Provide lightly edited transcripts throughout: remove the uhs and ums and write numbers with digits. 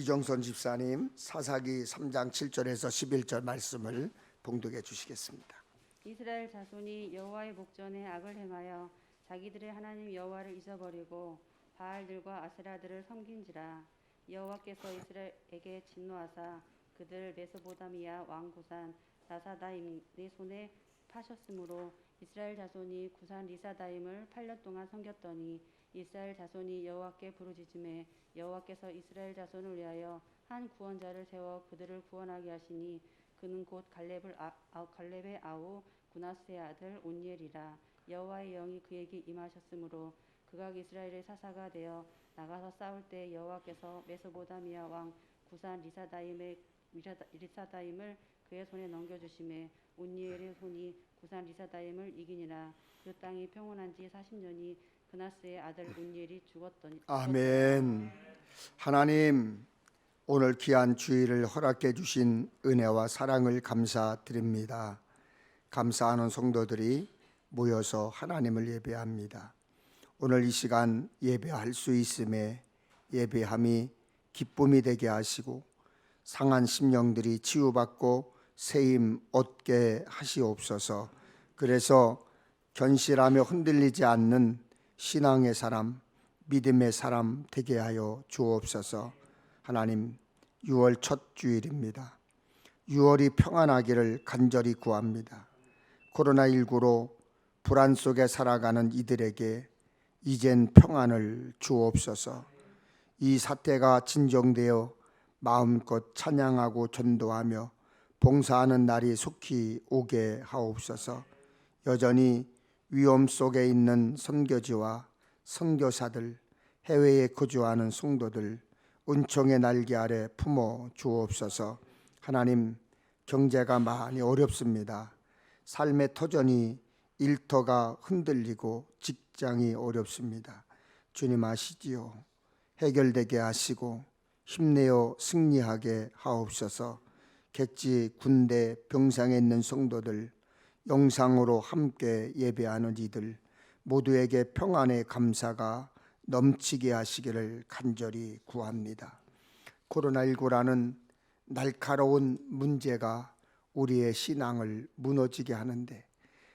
이정선 집사님 사사기 3장 7절에서 11절 말씀을 봉독해 주시겠습니다. 이스라엘 자손이 여호와의 목전에 악을 행하여 자기들의 하나님 여호와를 잊어버리고 바알들과 아세라들을 섬긴지라. 여호와께서 이스라엘에게 진노하사 그들 메소보다미아 왕 구산 라사다임의 손에 파셨으므로 이스라엘 자손이 구산 리사다임을 8년 동안 섬겼더니 이스라엘 자손이 여호와께 부르짖음에 여호와께서 이스라엘 자손을 위하여 한 구원자를 세워 그들을 구원하게 하시니 그는 곧 갈렙의 아우 구나스의 아들 온니엘이라. 여호와의 영이 그에게 임하셨으므로 그가 이스라엘의 사사가 되어 나가서 싸울 때 여호와께서 메소보다미아 왕 구산 리사다임을 그의 손에 넘겨주심에 온니엘의 손이 구산 리사다임을 이기니라. 그 땅이 평온한 지 40년이 그나스의 아들 온니엘이 죽었더니. 아멘. 하나님, 오늘 귀한 주일을 허락해 주신 은혜와 사랑을 감사드립니다. 감사하는 성도들이 모여서 하나님을 예배합니다. 오늘 이 시간 예배할 수 있음에 예배함이 기쁨이 되게 하시고 상한 심령들이 치유받고 새 힘 얻게 하시옵소서. 그래서 견실하며 흔들리지 않는 신앙의 사람, 믿음의 사람 되게 하여 주옵소서. 하나님, 6월 첫 주일입니다. 6월이 평안하기를 간절히 구합니다. 코로나19로 불안 속에 살아가는 이들에게 이젠 평안을 주옵소서. 이 사태가 진정되어 마음껏 찬양하고 전도하며 봉사하는 날이 속히 오게 하옵소서. 여전히 위험 속에 있는 선교지와 선교사들, 해외에 거주하는 성도들 은총의 날개 아래 품어 주옵소서. 하나님, 경제가 많이 어렵습니다. 삶의 터전이 일터가 흔들리고 직장이 어렵습니다. 주님 아시지요. 해결되게 하시고 힘내어 승리하게 하옵소서. 객지, 군대, 병상에 있는 성도들, 영상으로 함께 예배하는 이들 모두에게 평안의 감사가 넘치게 하시기를 간절히 구합니다. 코로나19라는 날카로운 문제가 우리의 신앙을 무너지게 하는데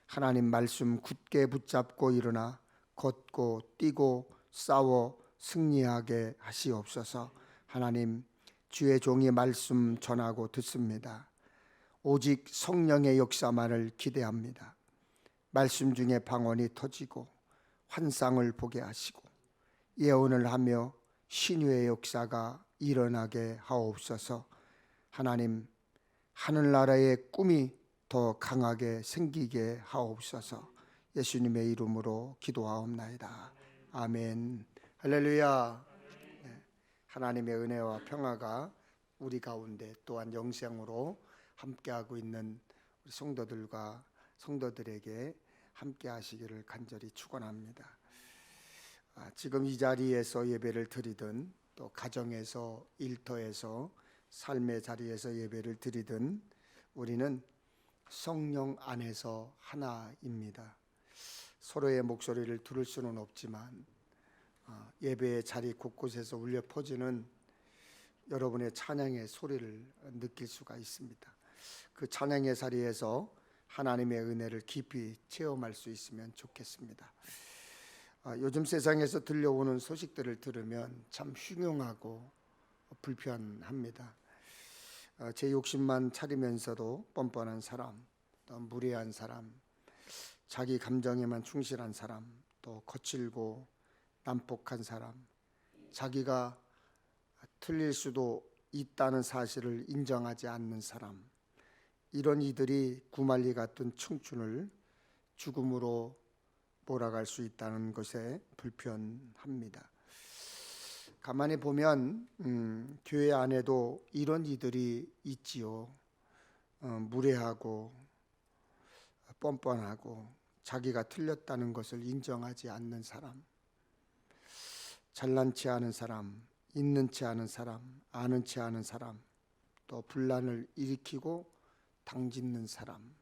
하나님 말씀 굳게 붙잡고 일어나 걷고 뛰고 싸워 승리하게 하시옵소서. 하나님, 주의 종이 말씀 전하고 듣습니다. 오직 성령의 역사만을 기대합니다. 말씀 중에 방언이 터지고 환상을 보게 하시고 예언을 하며 신유의 역사가 일어나게 하옵소서. 하나님, 하늘나라의 꿈이 더 강하게 생기게 하옵소서. 예수님의 이름으로 기도하옵나이다. 아멘. 할렐루야. 하나님의 은혜와 평화가 우리 가운데 또한 영생으로 함께하고 있는 우리 성도들에게 함께 하시기를 간절히 축원합니다. 지금 이 자리에서 예배를 드리든 또 가정에서, 일터에서, 삶의 자리에서 예배를 드리든 우리는 성령 안에서 하나입니다. 서로의 목소리를 들을 수는 없지만 예배의 자리 곳곳에서 울려 퍼지는 여러분의 찬양의 소리를 느낄 수가 있습니다. 그 찬양의 자리에서 하나님의 은혜를 깊이 체험할 수 있으면 좋겠습니다. 요즘 세상에서 들려오는 소식들을 들으면 참 흉흉하고 불편합니다. 제 욕심만 차리면서도 뻔뻔한 사람, 또 무례한 사람, 자기 감정에만 충실한 사람, 또 거칠고 난폭한 사람, 자기가 틀릴 수도 있다는 사실을 인정하지 않는 사람, 이런 이들이 구말리 같은 청춘을 죽음으로 몰아갈 수 있다는 것에 불편합니다. 가만히 보면 교회 안에도 이런 이들이 있지요. 무례하고 뻔뻔하고 자기가 틀렸다는 것을 인정하지 않는 사람, 잘난 체 하는 사람, 있는 체 하는 사람, 아는 체 하는 사람, 또 분란을 일으키고 당짓는 사람.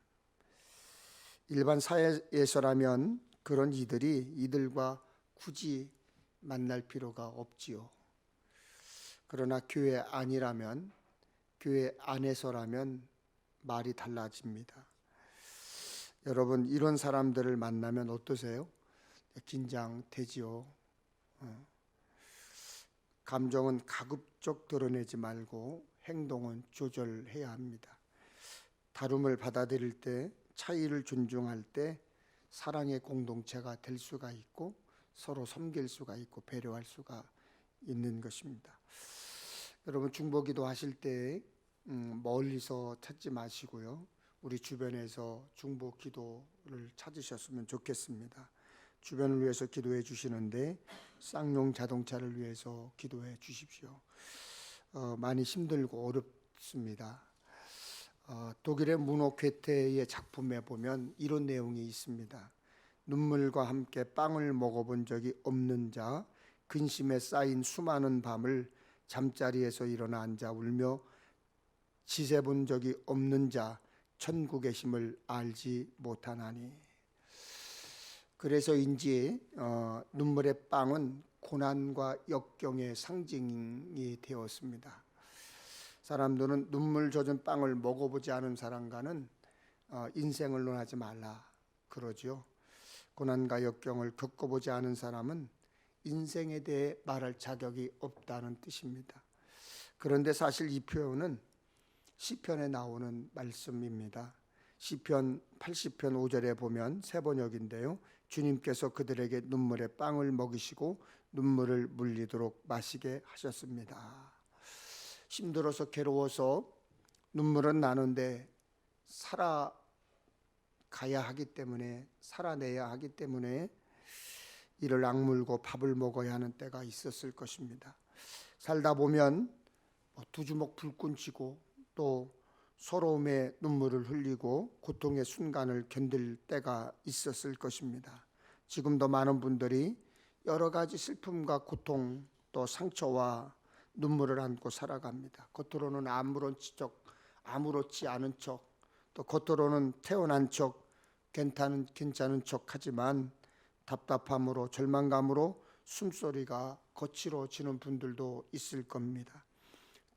일반 사회에서라면 그런 이들과 굳이 만날 필요가 없지요. 그러나 교회 아니라면, 교회 안에서라면 말이 달라집니다. 여러분, 이런 사람들을 만나면 어떠세요? 긴장되지요. 감정은 가급적 드러내지 말고 행동은 조절해야 합니다. 다름을 받아들일 때, 차이를 존중할 때 사랑의 공동체가 될 수가 있고 서로 섬길 수가 있고 배려할 수가 있는 것입니다. 여러분, 중보기도 하실 때 멀리서 찾지 마시고요, 우리 주변에서 중보기도를 찾으셨으면 좋겠습니다. 주변을 위해서 기도해 주시는데 쌍용 자동차를 위해서 기도해 주십시오. 많이 힘들고 어렵습니다. 독일의 무노 괴테의 작품에 보면 이런 내용이 있습니다. 눈물과 함께 빵을 먹어본 적이 없는 자, 근심에 쌓인 수많은 밤을 잠자리에서 일어나 앉아 울며 지새본 적이 없는 자, 천국의 힘을 알지 못하나니. 그래서인지 눈물의 빵은 고난과 역경의 상징이 되었습니다. 사람들은 눈물 젖은 빵을 먹어보지 않은 사람과는 인생을 논하지 말라 그러죠. 고난과 역경을 겪어보지 않은 사람은 인생에 대해 말할 자격이 없다는 뜻입니다. 그런데 사실 이 표현은 시편에 나오는 말씀입니다. 시편 80편 5절에 보면 세 번역인데요, 주님께서 그들에게 눈물의 빵을 먹이시고 눈물을 물리도록 마시게 하셨습니다. 힘들어서 괴로워서 눈물은 나는데 살아가야 하기 때문에, 살아내야 하기 때문에 이를 악물고 밥을 먹어야 하는 때가 있었을 것입니다. 살다 보면 두 주먹 불끈 쥐고 또 서러움에 눈물을 흘리고 고통의 순간을 견딜 때가 있었을 것입니다. 지금도 많은 분들이 여러 가지 슬픔과 고통 또 상처와 눈물을 안고 살아갑니다. 겉으로는 아무렇지 않은 척, 또 겉으로는 태어난 척, 괜찮은 척 하지만 답답함으로 절망감으로 숨소리가 거칠어지는 분들도 있을 겁니다.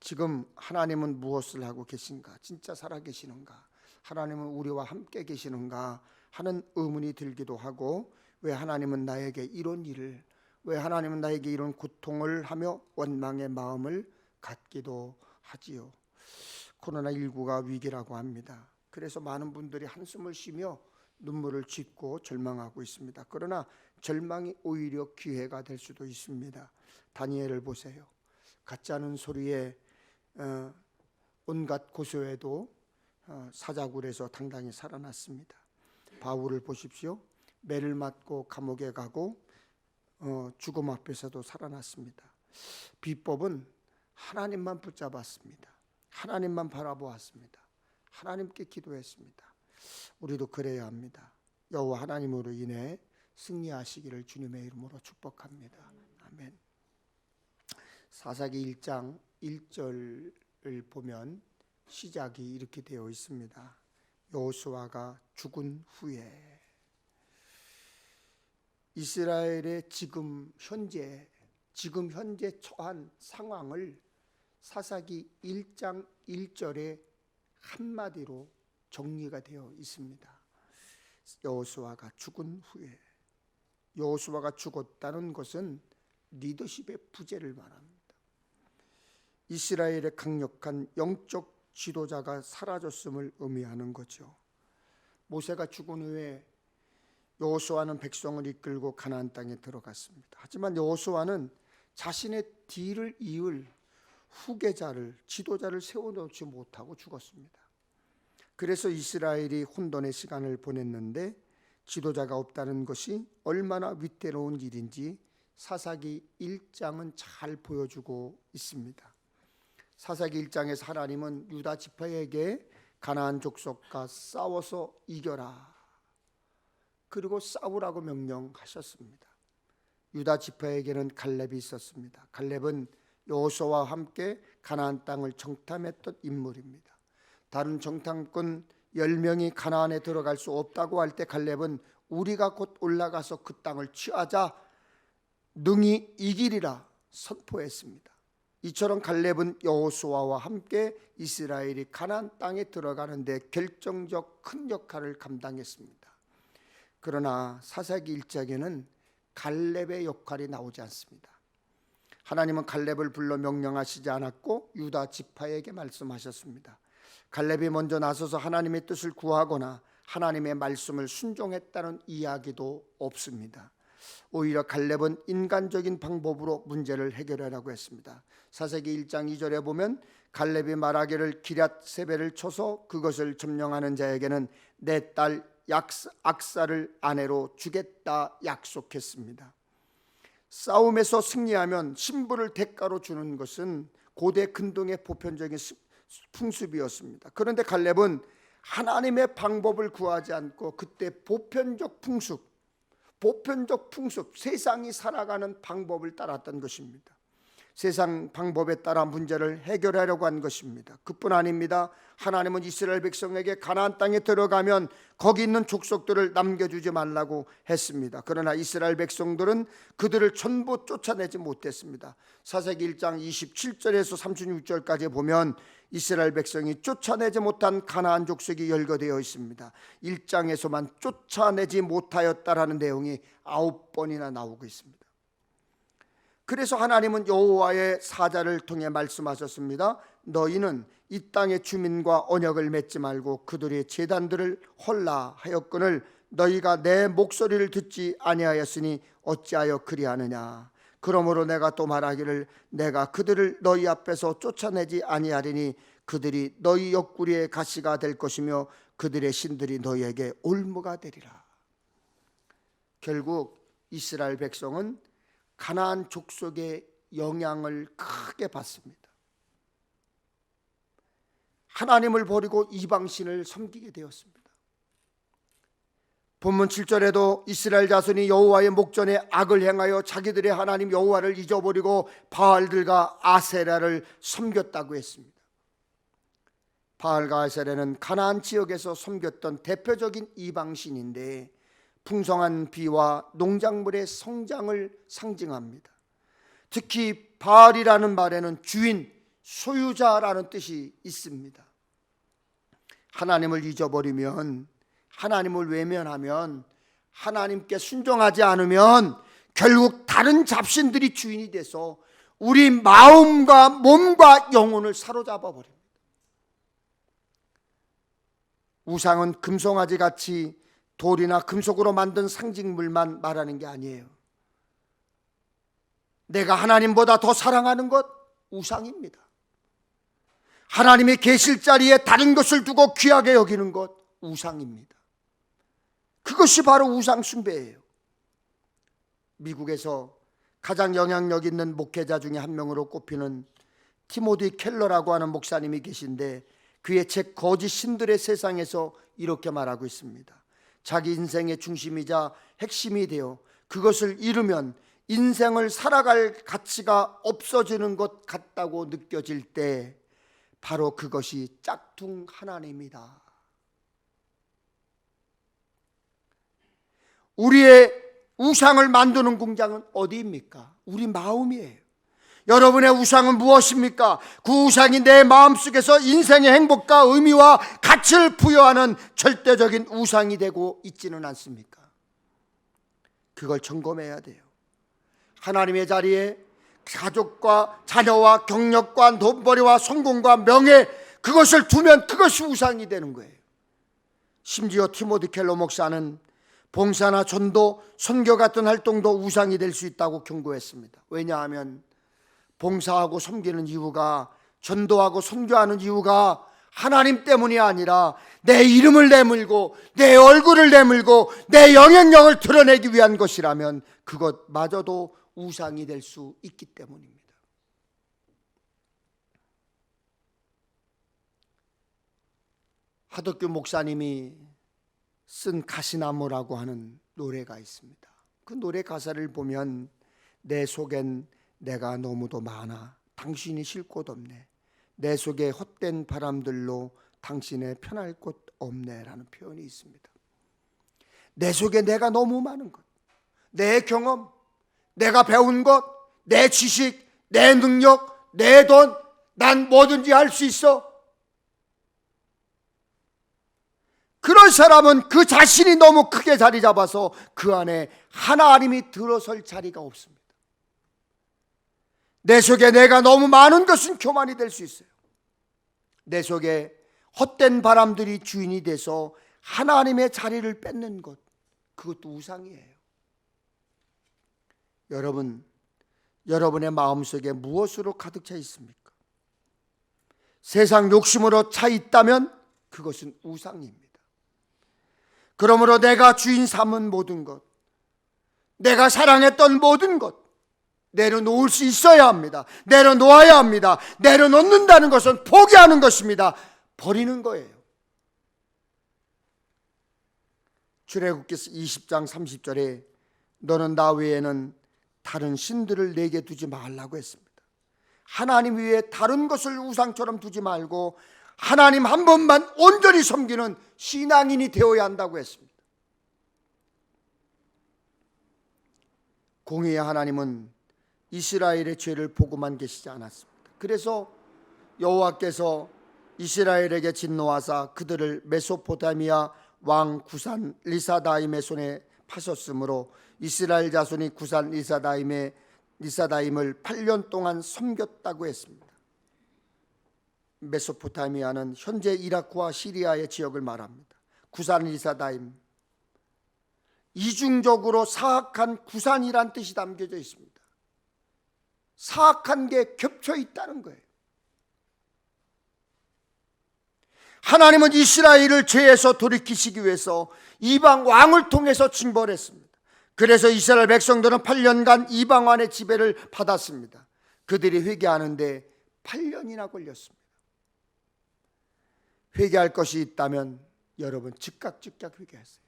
지금 하나님은 무엇을 하고 계신가? 진짜 살아계시는가? 하나님은 우리와 함께 계시는가? 하는 의문이 들기도 하고, 왜 하나님은 나에게 이런 일을, 왜 하나님은 나에게 이런 고통을 하며 원망의 마음을 갖기도 하지요. 코로나19가 위기라고 합니다. 그래서 많은 분들이 한숨을 쉬며 눈물을 짓고 절망하고 있습니다. 그러나 절망이 오히려 기회가 될 수도 있습니다. 다니엘을 보세요. 같지 않은 소리에 온갖 고소에도 사자굴에서 당당히 살아났습니다. 바울을 보십시오. 매를 맞고 감옥에 가고 죽음 앞에서도 살아났습니다. 비법은 하나님만 붙잡았습니다. 하나님만 바라보았습니다. 하나님께 기도했습니다. 우리도 그래야 합니다. 여호와 하나님으로 인해 승리하시기를 주님의 이름으로 축복합니다. 아멘. 사사기 1장 1절을 보면 시작이 이렇게 되어 있습니다. 여호수아가 죽은 후에. 이스라엘의 지금 현재 처한 상황을 사사기 1장 1절에 한마디로 정리가 되어 있습니다. 여호수아가 죽은 후에. 여호수아가 죽었다는 것은 리더십의 부재를 말합니다. 이스라엘의 강력한 영적 지도자가 사라졌음을 의미하는 거죠. 모세가 죽은 후에 여호수아는 백성을 이끌고 가나안 땅에 들어갔습니다. 하지만 여호수아는 자신의 뒤를 이을 후계자를, 지도자를 세워놓지 못하고 죽었습니다. 그래서 이스라엘이 혼돈의 시간을 보냈는데 지도자가 없다는 것이 얼마나 위태로운 일인지 사사기 1장은 잘 보여주고 있습니다. 사사기 1장에서 하나님은 유다 지파에게 가나안 족속과 싸워서 이겨라, 그리고 싸우라고 명령하셨습니다. 유다 지파에게는 갈렙이 있었습니다. 갈렙은 여호수아와 함께 가나안 땅을 정탐했던 인물입니다. 다른 정탐꾼 10명이 가나안에 들어갈 수 없다고 할 때 갈렙은 우리가 곧 올라가서 그 땅을 취하자 능히 이기리라 선포했습니다. 이처럼 갈렙은 여호수아와 함께 이스라엘이 가나안 땅에 들어가는 데 결정적 큰 역할을 감당했습니다. 그러나 사사기 1장에는 갈렙의 역할이 나오지 않습니다. 하나님은 갈렙을 불러 명령하시지 않았고 유다 지파에게 말씀하셨습니다. 갈렙이 먼저 나서서 하나님의 뜻을 구하거나 하나님의 말씀을 순종했다는 이야기도 없습니다. 오히려 갈렙은 인간적인 방법으로 문제를 해결하라고 했습니다. 사사기 1장 2절에 보면 갈렙이 말하기를 기럇 세벨을 쳐서 그것을 점령하는 자에게는 내 딸 악사를 아내로 주겠다 약속했습니다. 싸움에서 승리하면 신부를 대가로 주는 것은 고대 근동의 보편적인 풍습이었습니다. 그런데 갈렙은 하나님의 방법을 구하지 않고 그때 보편적 풍습, 세상이 살아가는 방법을 따랐던 것입니다. 세상 방법에 따라 문제를 해결하려고 한 것입니다. 그뿐 아닙니다. 하나님은 이스라엘 백성에게 가나안 땅에 들어가면 거기 있는 족속들을 남겨주지 말라고 했습니다. 그러나 이스라엘 백성들은 그들을 전부 쫓아내지 못했습니다. 사사기 1장 27절에서 36절까지 보면 이스라엘 백성이 쫓아내지 못한 가나안 족속이 열거되어 있습니다. 1장에서만 쫓아내지 못하였다라는 내용이 9번이나 나오고 있습니다. 그래서 하나님은 여호와의 사자를 통해 말씀하셨습니다. 너희는 이 땅의 주민과 언약을 맺지 말고 그들의 제단들을 헐라하였거늘 너희가 내 목소리를 듣지 아니하였으니 어찌하여 그리하느냐. 그러므로 내가 또 말하기를 내가 그들을 너희 앞에서 쫓아내지 아니하리니 그들이 너희 옆구리의 가시가 될 것이며 그들의 신들이 너희에게 올무가 되리라. 결국 이스라엘 백성은 가나안 족속의 영향을 크게 받습니다. 하나님을 버리고 이방신을 섬기게 되었습니다. 본문 7절에도 이스라엘 자손이 여호와의 목전에 악을 행하여 자기들의 하나님 여호와를 잊어버리고 바알들과 아세라를 섬겼다고 했습니다. 바알과 아세라는 가나안 지역에서 섬겼던 대표적인 이방신인데 풍성한 비와 농작물의 성장을 상징합니다. 특히 바알이라는 말에는 주인, 소유자라는 뜻이 있습니다. 하나님을 잊어버리면, 하나님을 외면하면, 하나님께 순종하지 않으면 결국 다른 잡신들이 주인이 돼서 우리 마음과 몸과 영혼을 사로잡아 버립니다. 우상은 금송아지 같이 돌이나 금속으로 만든 상징물만 말하는 게 아니에요. 내가 하나님보다 더 사랑하는 것, 우상입니다. 하나님이 계실 자리에 다른 것을 두고 귀하게 여기는 것, 우상입니다. 그것이 바로 우상 숭배예요. 미국에서 가장 영향력 있는 목회자 중에 한 명으로 꼽히는 티모디 켈러라고 하는 목사님이 계신데 그의 책 거짓 신들의 세상에서 이렇게 말하고 있습니다. 자기 인생의 중심이자 핵심이 되어 그것을 잃으면 인생을 살아갈 가치가 없어지는 것 같다고 느껴질 때 바로 그것이 짝퉁 하나님이다. 우리의 우상을 만드는 공장은 어디입니까? 우리 마음이에요. 여러분의 우상은 무엇입니까? 그 우상이 내 마음속에서 인생의 행복과 의미와 가치를 부여하는 절대적인 우상이 되고 있지는 않습니까? 그걸 점검해야 돼요. 하나님의 자리에 가족과 자녀와 경력과 돈벌이와 성공과 명예, 그것을 두면 그것이 우상이 되는 거예요. 심지어 티모디 켈러 목사는 봉사나 전도, 선교 같은 활동도 우상이 될 수 있다고 경고했습니다. 왜냐하면 봉사하고 섬기는 이유가, 전도하고 선교하는 이유가 하나님 때문이 아니라 내 이름을 내밀고 내 얼굴을 내밀고 내 영향력을 드러내기 위한 것이라면 그것마저도 우상이 될 수 있기 때문입니다. 하덕규 목사님이 쓴 가시나무라고 하는 노래가 있습니다. 그 노래 가사를 보면 내 속엔 내가 너무도 많아 당신이 쉴 곳 없네, 내 속에 헛된 바람들로 당신의 편할 곳 없네 라는 표현이 있습니다. 내 속에 내가 너무 많은 것, 내 경험, 내가 배운 것, 내 지식, 내 능력, 내 돈, 난 뭐든지 할 수 있어. 그런 사람은 그 자신이 너무 크게 자리 잡아서 그 안에 하나님이 들어설 자리가 없습니다. 내 속에 내가 너무 많은 것은 교만이 될 수 있어요. 내 속에 헛된 바람들이 주인이 돼서 하나님의 자리를 뺏는 것, 그것도 우상이에요. 여러분, 여러분의 마음속에 무엇으로 가득 차 있습니까? 세상 욕심으로 차 있다면 그것은 우상입니다. 그러므로 내가 주인 삼은 모든 것, 내가 사랑했던 모든 것 내려놓을 수 있어야 합니다. 내려놓아야 합니다. 내려놓는다는 것은 포기하는 것입니다. 버리는 거예요. 출애굽기 20장 30절에 너는 나 외에는 다른 신들을 내게 두지 말라고 했습니다. 하나님 위에 다른 것을 우상처럼 두지 말고 하나님 한 번만 온전히 섬기는 신앙인이 되어야 한다고 했습니다. 공의의 하나님은 이스라엘의 죄를 보고만 계시지 않았습니다. 그래서 여호와께서 이스라엘에게 진노하사 그들을 메소포타미아 왕 구산 리사다임의 손에 파셨으므로 이스라엘 자손이 구산 리사다임을 8년 동안 섬겼다고 했습니다. 메소포타미아는 현재 이라크와 시리아의 지역을 말합니다. 구산 리사다임, 이중적으로 사악한 구산이란 뜻이 담겨져 있습니다. 사악한 게 겹쳐 있다는 거예요. 하나님은 이스라엘을 죄에서 돌이키시기 위해서 이방 왕을 통해서 징벌했습니다. 그래서 이스라엘 백성들은 8년간 이방 왕의 지배를 받았습니다. 그들이 회개하는데 8년이나 걸렸습니다. 회개할 것이 있다면 여러분 즉각 회개하세요.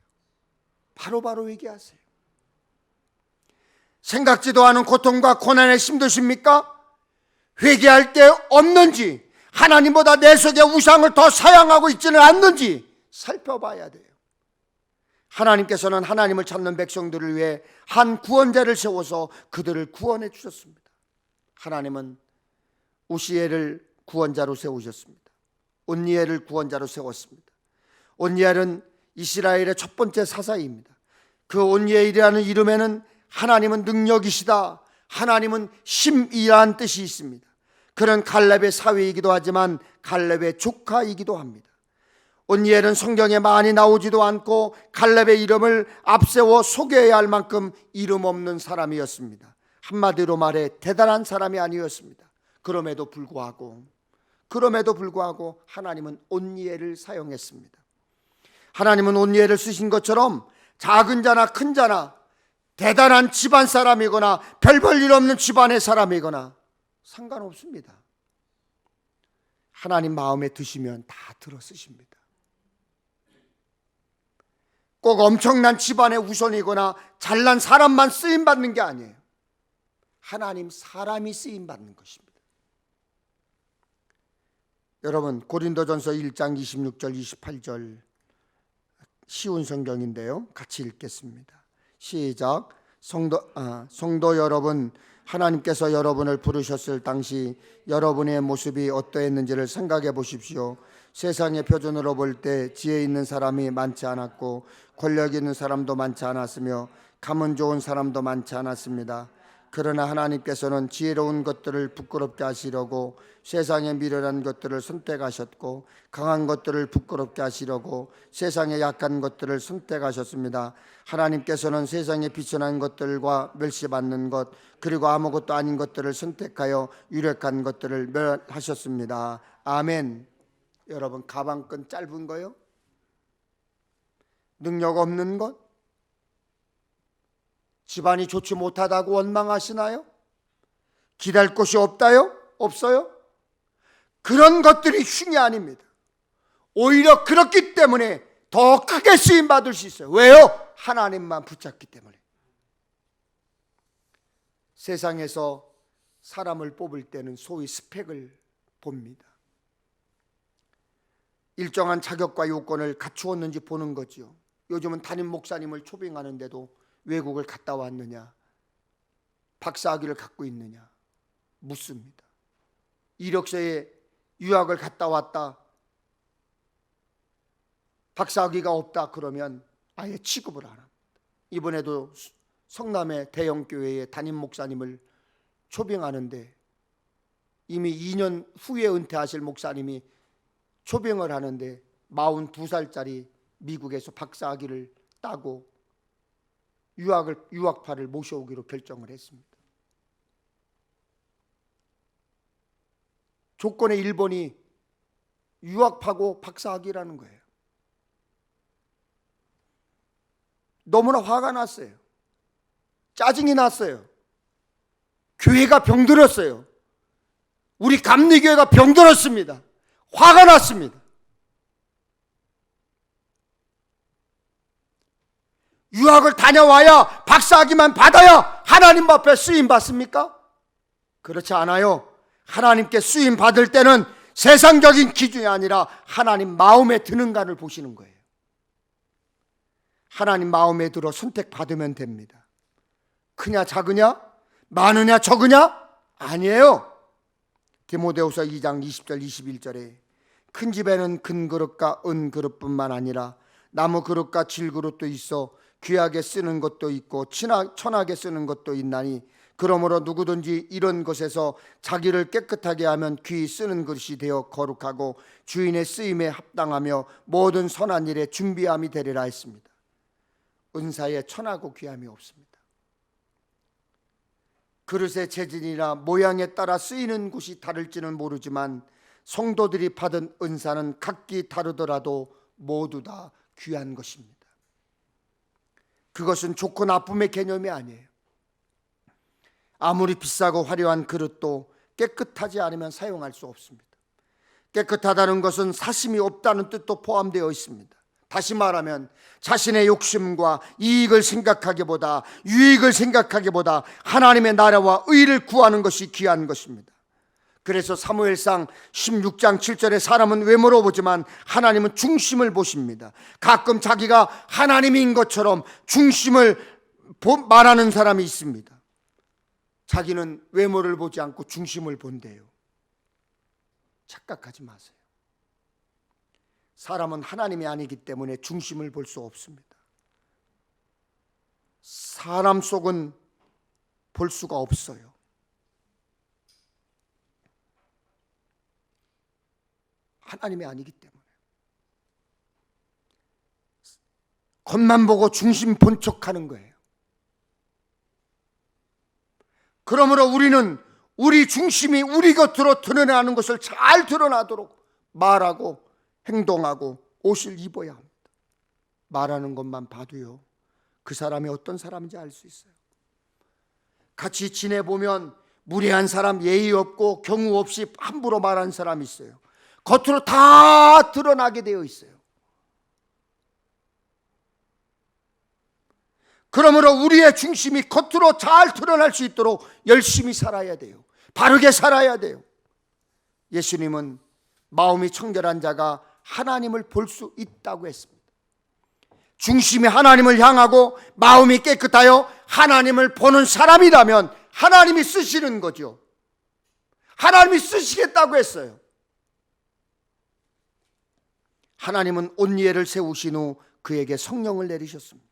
바로바로 회개하세요. 생각지도 않은 고통과 고난에 힘드십니까? 회개할 게 없는지, 하나님보다 내 속에 우상을 더 사양하고 있지는 않는지 살펴봐야 돼요. 하나님께서는 하나님을 찾는 백성들을 위해 한 구원자를 세워서 그들을 구원해 주셨습니다. 하나님은 우시엘을 구원자로 세우셨습니다. 온니엘을 구원자로 세웠습니다. 온니엘은 이스라엘의 첫 번째 사사입니다. 그 온니엘이라는 이름에는 하나님은 능력이시다, 하나님은 심이라는 뜻이 있습니다. 그는 갈렙의 사위이기도 하지만 갈렙의 조카이기도 합니다. 온니엘은 성경에 많이 나오지도 않고 갈렙의 이름을 앞세워 소개해야 할 만큼 이름 없는 사람이었습니다. 한마디로 말해 대단한 사람이 아니었습니다. 그럼에도 불구하고 하나님은 온니엘을 사용했습니다. 하나님은 온니엘을 쓰신 것처럼 작은 자나 큰 자나 대단한 집안 사람이거나 별 볼 일 없는 집안의 사람이거나 상관없습니다. 하나님 마음에 드시면 다 들어 쓰십니다. 꼭 엄청난 집안의 우선이거나 잘난 사람만 쓰임받는 게 아니에요. 하나님 사람이 쓰임받는 것입니다. 여러분, 고린도전서 1장 26절 28절 쉬운 성경인데요, 같이 읽겠습니다. 시작. 성도 여러분, 하나님께서 여러분을 부르셨을 당시 여러분의 모습이 어떠했는지를 생각해 보십시오. 세상의 표준으로 볼 때 지혜 있는 사람이 많지 않았고 권력 있는 사람도 많지 않았으며 가문 좋은 사람도 많지 않았습니다. 그러나 하나님께서는 지혜로운 것들을 부끄럽게 하시려고 세상의 미련한 것들을 선택하셨고 강한 것들을 부끄럽게 하시려고 세상의 약한 것들을 선택하셨습니다. 하나님께서는 세상의 비천한 것들과 멸시받는 것 그리고 아무것도 아닌 것들을 선택하여 유력한 것들을 멸하셨습니다. 아멘. 여러분, 가방끈 짧은 거요? 능력 없는 것? 집안이 좋지 못하다고 원망하시나요? 기댈 곳이 없다요? 없어요? 그런 것들이 흉이 아닙니다. 오히려 그렇기 때문에 더 크게 쓰임받을 수 있어요. 왜요? 하나님만 붙잡기 때문에. 세상에서 사람을 뽑을 때는 소위 스펙을 봅니다. 일정한 자격과 요건을 갖추었는지 보는 거죠. 요즘은 담임 목사님을 초빙하는데도 외국을 갔다 왔느냐, 박사학위를 갖고 있느냐 묻습니다. 이력서에 유학을 갔다 왔다, 박사학위가 없다 그러면 아예 취급을 안 합니다. 이번에도 성남의 대형교회의 담임 목사님을 초빙하는데 이미 2년 후에 은퇴하실 목사님이 초빙을 하는데 42살짜리 미국에서 박사학위를 따고 유학파를 모셔오기로 결정을 했습니다. 조건의 1번이 유학파고 박사학위라는 거예요. 너무나 화가 났어요. 짜증이 났어요. 교회가 병들었어요. 우리 감리교회가 병들었습니다. 화가 났습니다. 유학을 다녀와야 박사학위만 받아야 하나님 앞에 쓰임 받습니까? 그렇지 않아요. 하나님께 쓰임 받을 때는 세상적인 기준이 아니라 하나님 마음에 드는가를 보시는 거예요. 하나님 마음에 들어 선택받으면 됩니다. 크냐 작으냐, 많으냐 적으냐? 아니에요. 디모데후서 2장 20절 21절에 큰 집에는 큰 그릇과 은 그릇뿐만 아니라 나무 그릇과 질 그릇도 있어 귀하게 쓰는 것도 있고 천하게 쓰는 것도 있나니 그러므로 누구든지 이런 것에서 자기를 깨끗하게 하면 귀히 쓰는 것이 되어 거룩하고 주인의 쓰임에 합당하며 모든 선한 일에 준비함이 되리라 했습니다. 은사에 천하고 귀함이 없습니다. 그릇의 재질이나 모양에 따라 쓰이는 곳이 다를지는 모르지만 성도들이 받은 은사는 각기 다르더라도 모두 다 귀한 것입니다. 그것은 좋고 나쁨의 개념이 아니에요. 아무리 비싸고 화려한 그릇도 깨끗하지 않으면 사용할 수 없습니다. 깨끗하다는 것은 사심이 없다는 뜻도 포함되어 있습니다. 다시 말하면 자신의 욕심과 이익을 생각하기보다 유익을 생각하기보다 하나님의 나라와 의를 구하는 것이 귀한 것입니다. 그래서 사무엘상 16장 7절에 사람은 외모로 보지만 하나님은 중심을 보십니다. 가끔 자기가 하나님인 것처럼 중심을 말하는 사람이 있습니다. 자기는 외모를 보지 않고 중심을 본대요. 착각하지 마세요. 사람은 하나님이 아니기 때문에 중심을 볼 수 없습니다. 사람 속은 볼 수가 없어요. 하나님이 아니기 때문에. 겉만 보고 중심 본 척하는 거예요. 그러므로 우리는 우리 중심이 우리 곁으로 드러나는 것을 잘 드러나도록 말하고 행동하고 옷을 입어야 합니다. 말하는 것만 봐도요, 그 사람이 어떤 사람인지 알 수 있어요. 같이 지내보면 무례한 사람, 예의 없고 경우 없이 함부로 말하는 사람이 있어요. 겉으로 다 드러나게 되어 있어요. 그러므로 우리의 중심이 겉으로 잘 드러날 수 있도록 열심히 살아야 돼요. 바르게 살아야 돼요. 예수님은 마음이 청결한 자가 하나님을 볼 수 있다고 했습니다. 중심이 하나님을 향하고 마음이 깨끗하여 하나님을 보는 사람이라면 하나님이 쓰시는 거죠. 하나님이 쓰시겠다고 했어요. 하나님은 온니엘을 세우신 후 그에게 성령을 내리셨습니다.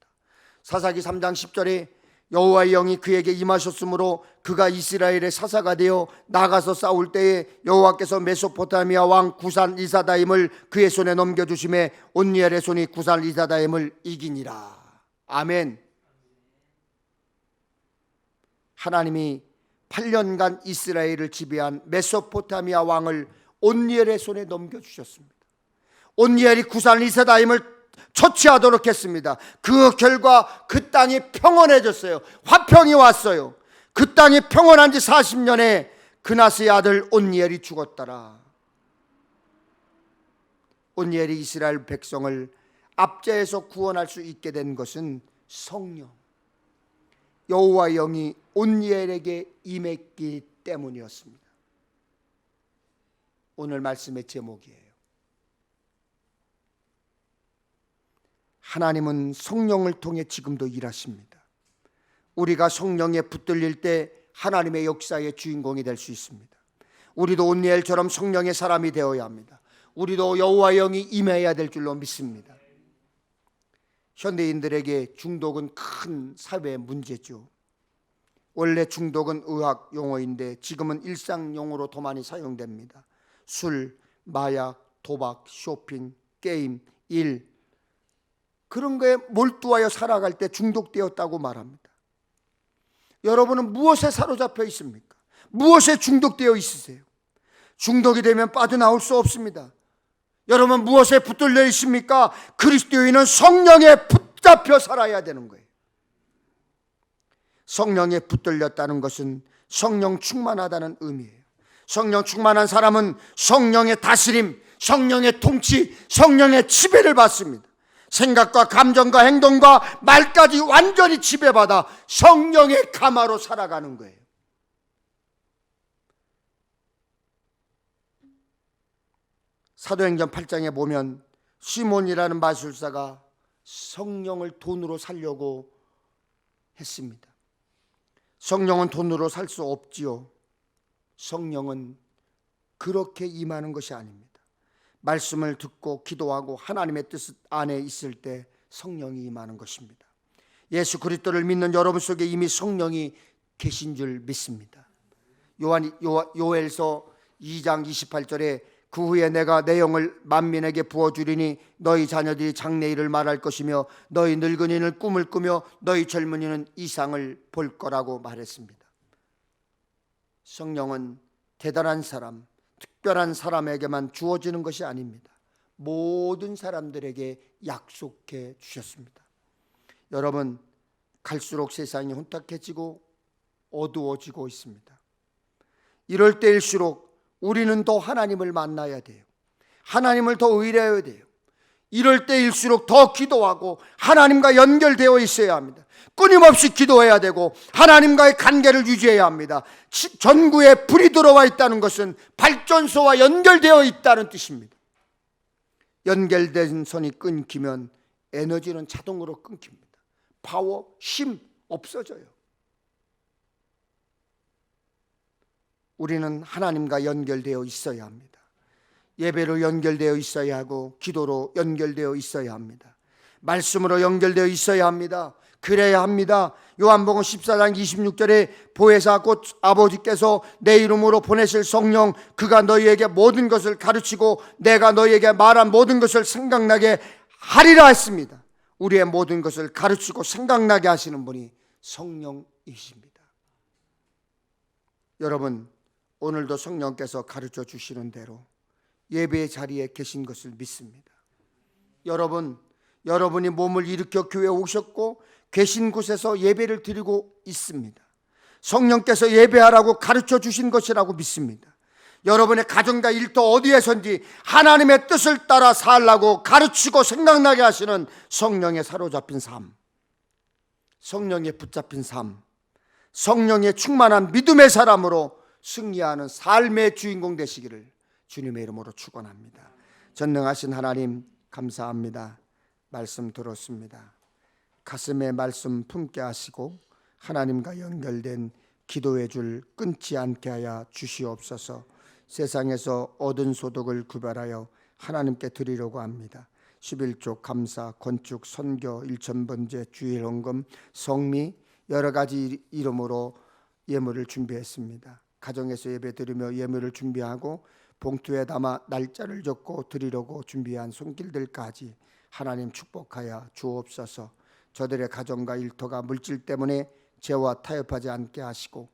사사기 3장 10절에 여호와의 영이 그에게 임하셨으므로 그가 이스라엘의 사사가 되어 나가서 싸울 때에 여호와께서 메소포타미아 왕 구산 리사다임을 그의 손에 넘겨주심에 온니엘의 손이 구산 리사다임을 이기니라. 아멘. 하나님이 8년간 이스라엘을 지배한 메소포타미아 왕을 온니엘의 손에 넘겨주셨습니다. 온니엘이 구산 리사다임을 처치하도록 했습니다. 그 결과 그 땅이 평온해졌어요. 화평이 왔어요. 그 땅이 평온한 지 40년에 그나스의 아들 온니엘이 죽었더라. 온니엘이 이스라엘 백성을 압제해서 구원할 수 있게 된 것은 성령, 여호와의 영이 온니엘에게 임했기 때문이었습니다. 오늘 말씀의 제목이에요. 하나님은 성령을 통해 지금도 일하십니다. 우리가 성령에 붙들릴 때 하나님의 역사의 주인공이 될 수 있습니다. 우리도 온니엘처럼 성령의 사람이 되어야 합니다. 우리도 여호와의 영이 임해야 될 줄로 믿습니다. 현대인들에게 중독은 큰 사회 문제죠. 원래 중독은 의학 용어인데 지금은 일상 용어로 더 많이 사용됩니다. 술, 마약, 도박, 쇼핑, 게임, 일, 그런 거에 몰두하여 살아갈 때 중독되었다고 말합니다. 여러분은 무엇에 사로잡혀 있습니까? 무엇에 중독되어 있으세요? 중독이 되면 빠져나올 수 없습니다. 여러분 무엇에 붙들려 있습니까? 그리스도인은 성령에 붙잡혀 살아야 되는 거예요. 성령에 붙들렸다는 것은 성령 충만하다는 의미예요. 성령 충만한 사람은 성령의 다스림, 성령의 통치, 성령의 지배를 받습니다. 생각과 감정과 행동과 말까지 완전히 지배받아 성령의 가마로 살아가는 거예요. 사도행전 8장에 보면 시몬이라는 마술사가 성령을 돈으로 살려고 했습니다. 성령은 돈으로 살 수 없지요. 성령은 그렇게 임하는 것이 아닙니다. 말씀을 듣고 기도하고 하나님의 뜻 안에 있을 때 성령이 임하는 것입니다. 예수 그리스도를 믿는 여러분 속에 이미 성령이 계신 줄 믿습니다. 요엘서 2장 28절에 그 후에 내가 내 영을 만민에게 부어주리니 너희 자녀들이 장래일을 말할 것이며 너희 늙은이는 꿈을 꾸며 너희 젊은이는 이상을 볼 거라고 말했습니다. 성령은 대단한 사람, 특별한 사람에게만 주어지는 것이 아닙니다. 모든 사람들에게 약속해 주셨습니다. 여러분, 갈수록 세상이 혼탁해지고 어두워지고 있습니다. 이럴 때일수록 우리는 더 하나님을 만나야 돼요. 하나님을 더 의뢰해야 돼요. 이럴 때일수록 더 기도하고 하나님과 연결되어 있어야 합니다. 끊임없이 기도해야 되고 하나님과의 관계를 유지해야 합니다. 전구에 불이 들어와 있다는 것은 발전소와 연결되어 있다는 뜻입니다. 연결된 선이 끊기면 에너지는 자동으로 끊깁니다. 파워, 힘 없어져요. 우리는 하나님과 연결되어 있어야 합니다. 예배로 연결되어 있어야 하고 기도로 연결되어 있어야 합니다. 말씀으로 연결되어 있어야 합니다. 그래야 합니다. 요한복음 14장 26절에 보혜사 곧 아버지께서 내 이름으로 보내실 성령 그가 너희에게 모든 것을 가르치고 내가 너희에게 말한 모든 것을 생각나게 하리라 했습니다. 우리의 모든 것을 가르치고 생각나게 하시는 분이 성령이십니다. 여러분, 오늘도 성령께서 가르쳐 주시는 대로 예배의 자리에 계신 것을 믿습니다. 여러분이 몸을 일으켜 교회에 오셨고 계신 곳에서 예배를 드리고 있습니다. 성령께서 예배하라고 가르쳐 주신 것이라고 믿습니다. 여러분의 가정과 일터 어디에선지 하나님의 뜻을 따라 살라고 가르치고 생각나게 하시는 성령에 사로잡힌 삶, 성령에 붙잡힌 삶, 성령에 충만한 믿음의 사람으로 승리하는 삶의 주인공 되시기를 주님의 이름으로 축원합니다. 전능하신 하나님 감사합니다. 말씀 들었습니다. 가슴에 말씀 품게 하시고 하나님과 연결된 기도의 줄 끊지 않게 하여 주시옵소서. 세상에서 얻은 소득을 구별하여 하나님께 드리려고 합니다. 11조 감사, 건축, 선교, 일천번제, 주일 헌금, 성미 여러 가지 이름으로 예물을 준비했습니다. 가정에서 예배 드리며 예물을 준비하고 봉투에 담아 날짜를 적고 드리려고 준비한 손길들까지 하나님 축복하여 주옵소서. 저들의 가정과 일터가 물질 때문에 죄와 타협하지 않게 하시고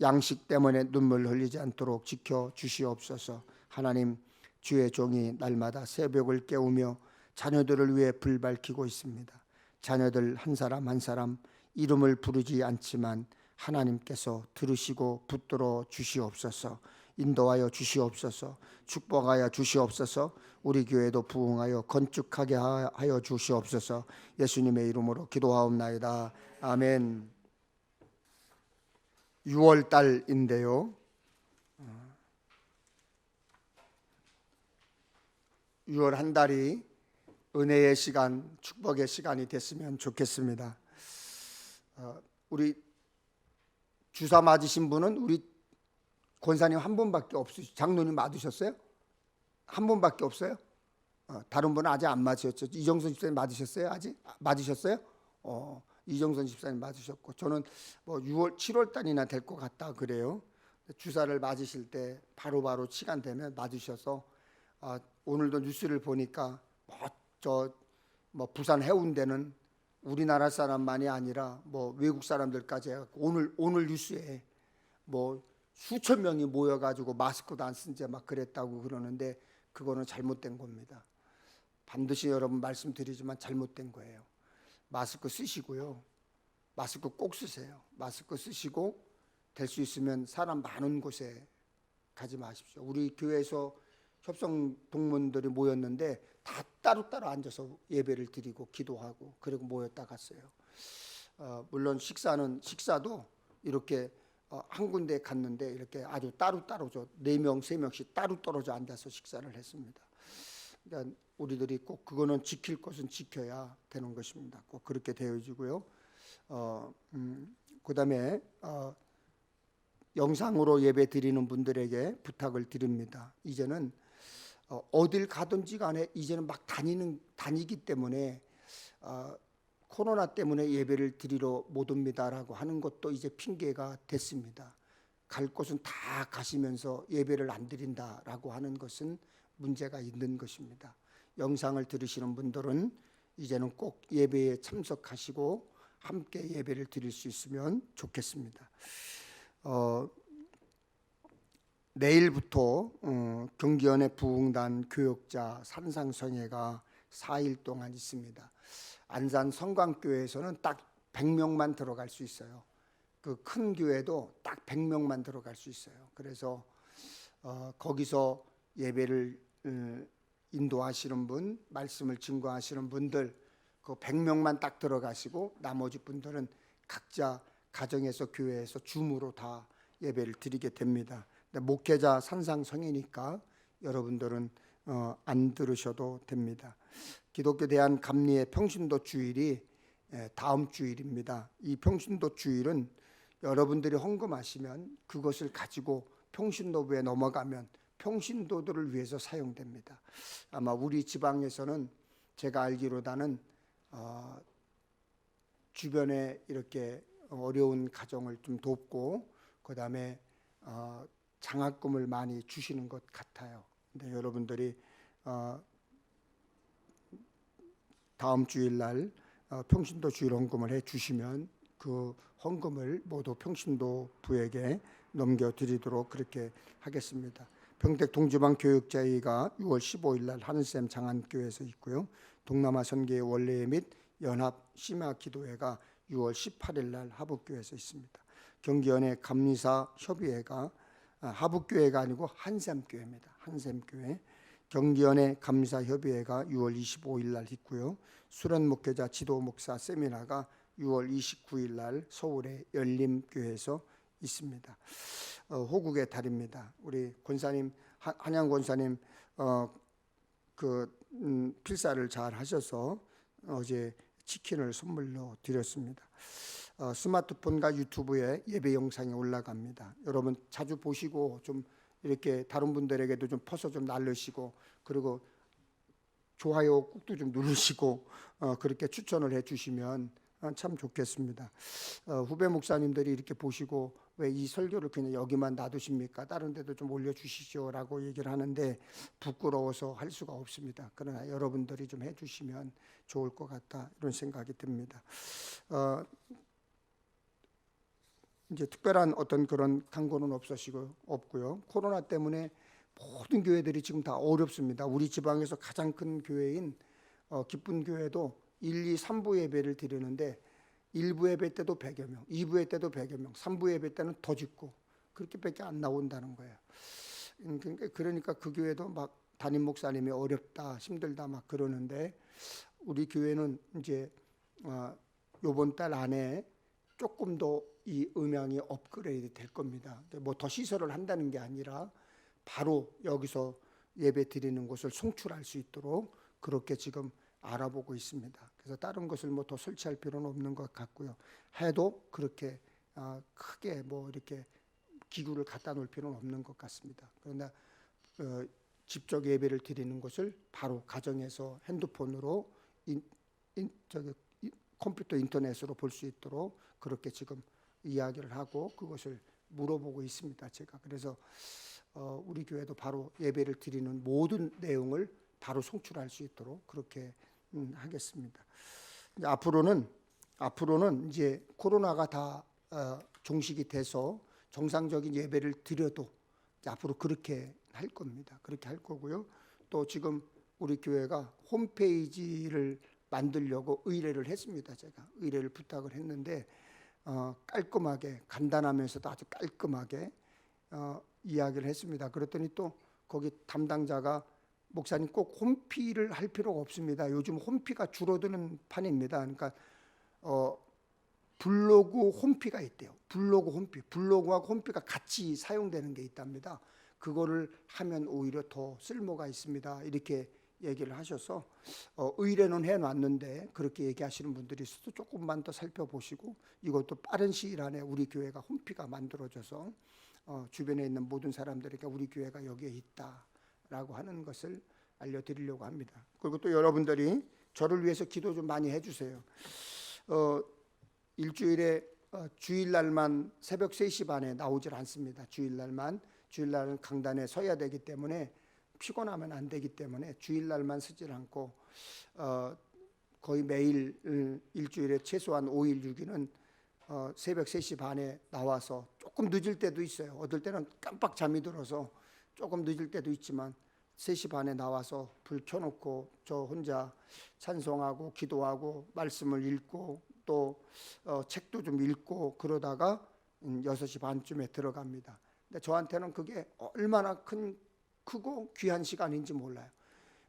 양식 때문에 눈물 흘리지 않도록 지켜 주시옵소서. 하나님, 주의 종이 날마다 새벽을 깨우며 자녀들을 위해 불 밝히고 있습니다. 자녀들 한 사람 한 사람 이름을 부르지 않지만 하나님께서 들으시고 붙들어 주시옵소서. 인도하여 주시옵소서. 축복하여 주시옵소서. 우리 교회도 부흥하여 건축하게 하여 주시옵소서. 예수님의 이름으로 기도하옵나이다. 아멘. 6월 달인데요, 6월 한 달이 은혜의 시간, 축복의 시간이 됐으면 좋겠습니다. 우리 주사 맞으신 분은 우리 권사님 한 분밖에 없으시. 장로님 맞으셨어요? 한 분밖에 없어요? 다른 분은 아직 안 맞으셨죠? 이정선 집사님 맞으셨어요? 아직 맞으셨어요? 이정선 집사님 맞으셨고, 저는 뭐 6월 7월 달이나 될 것 같다 그래요. 주사를 맞으실 때 바로바로 시간 되면 맞으셔서, 오늘도 뉴스를 보니까 뭐 부산 해운대는 우리나라 사람만이 아니라 뭐 외국 사람들까지 해갖고 오늘 뉴스에 뭐 수천 명이 모여가지고 마스크도 안 쓴 채 막 그랬다고 그러는데, 그거는 잘못된 겁니다. 반드시 여러분 말씀드리지만 잘못된 거예요. 마스크 쓰시고요. 마스크 꼭 쓰세요. 마스크 쓰시고 될 수 있으면 사람 많은 곳에 가지 마십시오. 우리 교회에서 협성 동문들이 모였는데 다 따로따로 앉아서 예배를 드리고 기도하고 그리고 모였다 갔어요. 물론 식사도 이렇게 한 군데 갔는데 이렇게 아주 따로따로 4명, 3명씩 따로 떨어져 앉아서 식사를 했습니다. 그러니까 우리들이 꼭 그거는 지킬 것은 지켜야 되는 것입니다. 꼭 그렇게 되어지고요. 그다음에 영상으로 예배 드리는 분들에게 부탁을 드립니다. 이제는 어딜 가든지 간에 이제는 막 다니기 때문에 코로나 때문에 예배를 드리러 못 옵니다라고 하는 것도 이제 핑계가 됐습니다. 갈 곳은 다 가시면서 예배를 안 드린다라고 하는 것은 문제가 있는 것입니다. 영상을 들으시는 분들은 이제는 꼭 예배에 참석하시고 함께 예배를 드릴 수 있으면 좋겠습니다. 내일부터 경기연의 부흥단 교역자 산상성회가 4일 동안 있습니다. 안산 성광교회에서는 딱 100명만 들어갈 수 있어요. 그 큰 교회도 딱 100명만 들어갈 수 있어요. 그래서 거기서 예배를 인도하시는 분, 말씀을 증거하시는 분들, 그 100명만 딱 들어가시고 나머지 분들은 각자 가정에서 교회에서 줌으로 다 예배를 드리게 됩니다. 근데 목회자 산상성회니까 여러분들은 안 들으셔도 됩니다. 기독교 대한 감리의 평신도 주일이 다음 주일입니다. 이 평신도 주일은 여러분들이 헌금하시면 그것을 가지고 평신도부에 넘어가면 평신도들을 위해서 사용됩니다. 아마 우리 지방에서는 제가 알기로다는 주변에 이렇게 어려운 가정을 좀 돕고 그다음에 장학금을 많이 주시는 것 같아요. 근데 여러분들이 다음 주일날 평신도 주일 헌금을 해 주시면 그 헌금을 모두 평신도부에게 넘겨드리도록 그렇게 하겠습니다. 평택 동지방 교육자회가 6월 15일날 하늘샘 장안교회에서 있고요. 동남아 선교회 원례회 및 연합 심야 기도회가 6월 18일날 하북교회에서 있습니다. 경기연의 감리사 협의회가 하북교회가 아니고 한샘교회입니다. 한샘교회. 경기연의 감리사 협의회가 6월 25일날 있고요. 수련 목회자 지도 목사 세미나가 6월 29일날 서울의 열림교회에서 있습니다. 호국의 달입니다. 우리 권사님 한양 권사님 필사를 잘 하셔서 어제 치킨을 선물로 드렸습니다. 스마트폰과 유튜브에 예배 영상이 올라갑니다. 여러분 자주 보시고 좀 이렇게 다른 분들에게도 좀 퍼서 좀 날르시고 그리고 좋아요 꾹도 좀 누르시고 그렇게 추천을 해주시면 참 좋겠습니다. 후배 목사님들이 이렇게 보시고 왜 이 설교를 그냥 여기만 놔두십니까? 다른 데도 좀 올려주시죠라고 얘기를 하는데 부끄러워서 할 수가 없습니다. 그러나 여러분들이 좀 해주시면 좋을 것 같다 이런 생각이 듭니다. 이제 특별한 어떤 그런 광고는 없고요. 코로나 때문에 모든 교회들이 지금 다 어렵습니다. 우리 지방에서 가장 큰 교회인 기쁜 교회도 1, 2, 3부 예배를 드리는데 1부 예배 때도 100여 명, 2부 예배 때도 100여 명, 3부 예배 때는 더 짓고 그렇게밖에 안 나온다는 거예요. 그러니까 그 교회도 막 담임 목사님이 어렵다, 힘들다 막 그러는데 우리 교회는 이제 이번 달 안에 조금 더 이 음향이 업그레이드 될 겁니다. 뭐 더 시설을 한다는 게 아니라 바로 여기서 예배 드리는 곳을 송출할 수 있도록 그렇게 지금 알아보고 있습니다. 그래서 다른 것을 뭐 더 설치할 필요는 없는 것 같고요. 해도 그렇게 크게 뭐 이렇게 기구를 갖다 놓을 필요는 없는 것 같습니다. 그러나 직접 예배를 드리는 것을 바로 가정에서 핸드폰으로 컴퓨터 인터넷으로 볼 수 있도록 그렇게 지금 이야기를 하고 그것을 물어보고 있습니다. 제가 그래서 우리 교회도 바로 예배를 드리는 모든 내용을 바로 송출할 수 있도록 그렇게 하겠습니다. 이제 앞으로는 이제 코로나가 다 종식이 돼서 정상적인 예배를 드려도 이제 앞으로 그렇게 할 겁니다. 그렇게 할 거고요. 또 지금 우리 교회가 홈페이지를 만들려고 의뢰를 했습니다. 제가 의뢰를 부탁을 했는데 깔끔하게 간단하면서도 아주 깔끔하게 이야기를 했습니다. 그랬더니 또 거기 담당자가 목사님 꼭 홈피를 할 필요가 없습니다. 요즘 홈피가 줄어드는 판입니다. 그러니까 블로그 홈피가 있대요. 블로그하고 홈피가 같이 사용되는 게 있답니다. 그거를 하면 오히려 더 쓸모가 있습니다. 이렇게 얘기를 하셔서 의뢰는 해놨는데 그렇게 얘기하시는 분들이 있어도 조금만 더 살펴보시고 이것도 빠른 시일 안에 우리 교회가 홈피가 만들어져서 주변에 있는 모든 사람들에게 우리 교회가 여기에 있다라고 하는 것을 알려드리려고 합니다. 그리고 또 여러분들이 저를 위해서 기도 좀 많이 해주세요. 일주일에 주일날만 새벽 3시 반에 나오질 않습니다. 주일날은 강단에 서야 되기 때문에 피곤하면 안 되기 때문에 주일날만 서질 않고 거의 매일 일주일에 최소한 5일 6일은 새벽 3시 반에 나와서 조금 늦을 때도 있어요. 어떨 때는 깜빡 잠이 들어서 조금 늦을 때도 있지만 3시 반에 나와서 불 켜놓고 저 혼자 찬송하고 기도하고 말씀을 읽고 또 책도 좀 읽고 그러다가 6시 반쯤에 들어갑니다. 근데 저한테는 그게 얼마나 크고 귀한 시간인지 몰라요.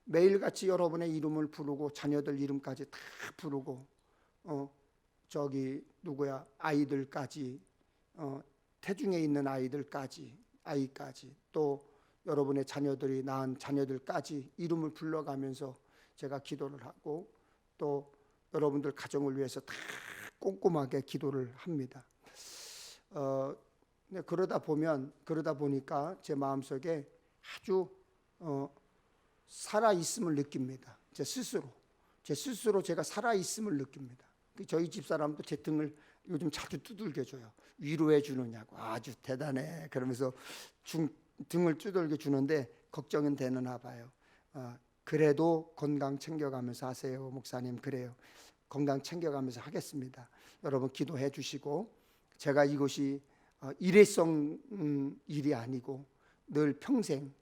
매일같이 여러분의 이름을 부르고 자녀들 이름까지 다 부르고 아이들까지 태중에 있는 아이까지 또 여러분의 자녀들이 낳은 자녀들까지 이름을 불러가면서 제가 기도를 하고 또 여러분들 가정을 위해서 다 꼼꼼하게 기도를 합니다. 그러다 보니까 제 마음속에 아주 살아 있음을 느낍니다. 제 스스로 제가 살아 있음을 느낍니다. 저희 집 사람도 제 등을 요즘 자주 두들겨 줘요. 위로해 주느냐고 아주 대단해 그러면서 등을 두들겨 주는데 걱정은 되나 봐요. 그래도 건강 챙겨가면서 하세요, 목사님. 그래요. 건강 챙겨가면서 하겠습니다. 여러분 기도해 주시고 제가 이것이 일회성 일이 아니고 늘 평생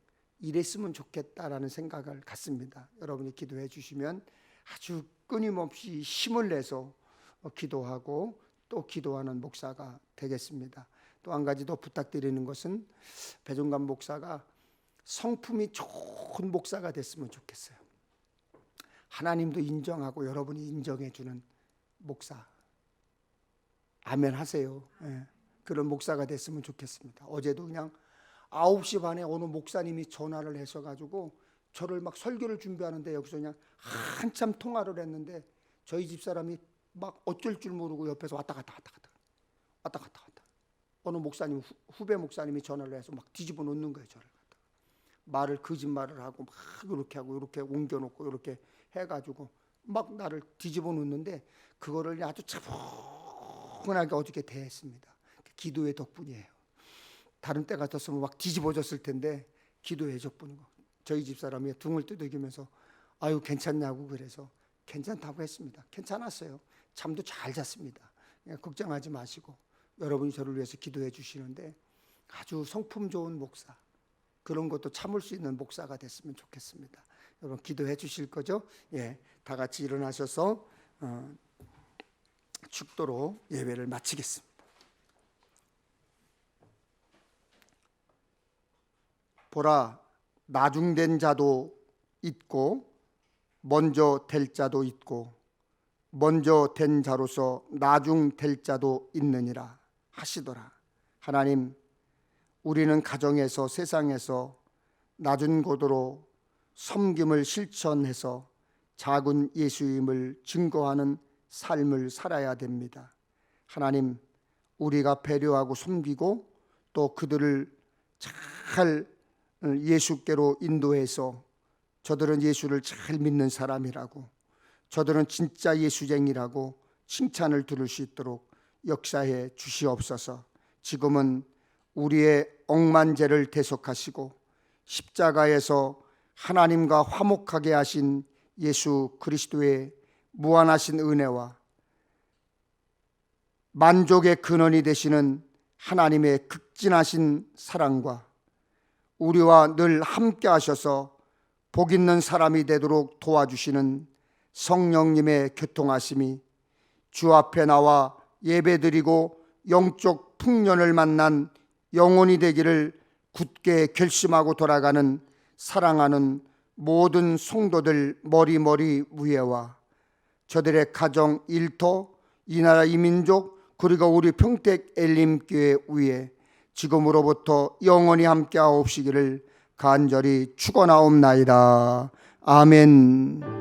이랬으면 좋겠다라는 생각을 갖습니다. 여러분이 기도해 주시면 아주 끊임없이 힘을 내서 기도하고 또 기도하는 목사가 되겠습니다. 또 한 가지 더 부탁드리는 것은 배종관 목사가 성품이 좋은 목사가 됐으면 좋겠어요. 하나님도 인정하고 여러분이 인정해 주는 목사. 아멘 하세요. 네. 그런 목사가 됐으면 좋겠습니다. 어제도 그냥 9시 반에 어느 목사님이 전화를 하셔가지고 저를 막 설교를 준비하는데 여기서 그냥 한참 통화를 했는데 저희 집사람이 막 어쩔 줄 모르고 옆에서 왔다 갔다 어느 목사님 후배 목사님이 전화를 해서 막 뒤집어 놓는 거예요. 저를 갖다가 거짓말을 하고 막 이렇게 하고 이렇게 옮겨놓고 이렇게 해가지고 막 나를 뒤집어 놓는데 그거를 아주 차분하게 어저께 대했습니다. 기도의 덕분이에요. 다른 때 같았으면 막 뒤집어졌을 텐데 기도의 덕분이고 저희 집사람이 등을 두들기면서 아유 괜찮냐고 그래서 괜찮다고 했습니다. 괜찮았어요. 잠도 잘 잤습니다. 걱정하지 마시고 여러분이 저를 위해서 기도해 주시는데 아주 성품 좋은 목사 그런 것도 참을 수 있는 목사가 됐으면 좋겠습니다. 여러분 기도해 주실 거죠? 예, 다 같이 일어나셔서 축도로 예배를 마치겠습니다. 보라, 나중된 자도 있고 먼저 될 자도 있고 먼저 된 자로서 나중될 자도 있느니라 하시더라. 하나님, 우리는 가정에서 세상에서 낮은 곳으로 섬김을 실천해서 작은 예수임을 증거하는 삶을 살아야 됩니다. 하나님, 우리가 배려하고 섬기고 또 그들을 잘 예수께로 인도해서 저들은 예수를 잘 믿는 사람이라고, 저들은 진짜 예수쟁이라고 칭찬을 들을 수 있도록 역사해 주시옵소서. 지금은 우리의 억만죄를 대속하시고 십자가에서 하나님과 화목하게 하신 예수 그리스도의 무한하신 은혜와 만족의 근원이 되시는 하나님의 극진하신 사랑과 우리와 늘 함께 하셔서 복 있는 사람이 되도록 도와주시는 성령님의 교통하심이 주 앞에 나와 예배드리고 영적 풍년을 만난 영혼이 되기를 굳게 결심하고 돌아가는 사랑하는 모든 성도들 머리머리 위에와 저들의 가정, 일터, 이 나라 이 민족, 그리고 우리 평택 엘림교회 위에 지금으로부터 영원히 함께하옵시기를 간절히 축원하옵나이다. 아멘.